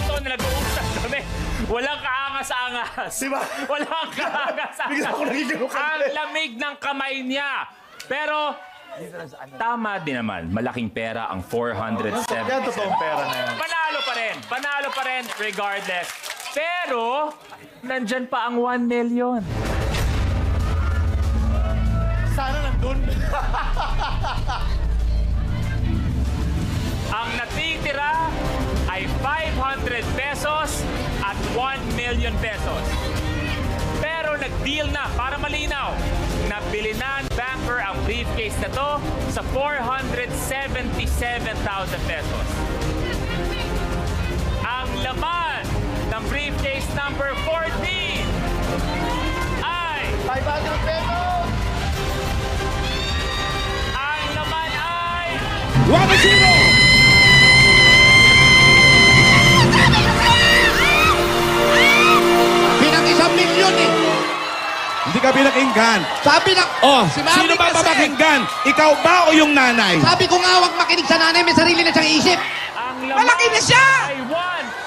ito na nag-uusap kami. Walang kaangas-angas. Diba? Walang kaangas-angas. Bigla ako nagiging Ang lamig ng kamay niya. Pero, tama din naman. Malaking pera ang 407. Yan, totoong pera na yan. Panalo pa rin. Panalo pa rin regardless. Pero, nandyan pa ang 1 million. Sana nandun. Ang natitira ay 500 pesos at 1 million pesos. Pero nag-deal na, para malinaw, nabili na ng banker ang briefcase na to sa 477,000 pesos. Ang laman ng briefcase number 14 ay 500 pesos! ang laman ay 1-0! Pinang 1 milyon eh. Hindi ka pinakinggan. Sabi na... Oh, si Mami sino ba kasi. papakinggan? Ikaw ba o yung nanay? Sabi ko nga huwag makinig sa nanay, may sarili na siyang isip. ang laman Malaki na siya! ay 1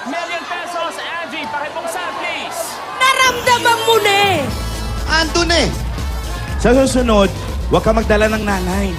million pesos. Angie, pakibuksan please. Naramdaman mo na eh! Andun eh. Sa susunod, huwag ka magdala ng nanay.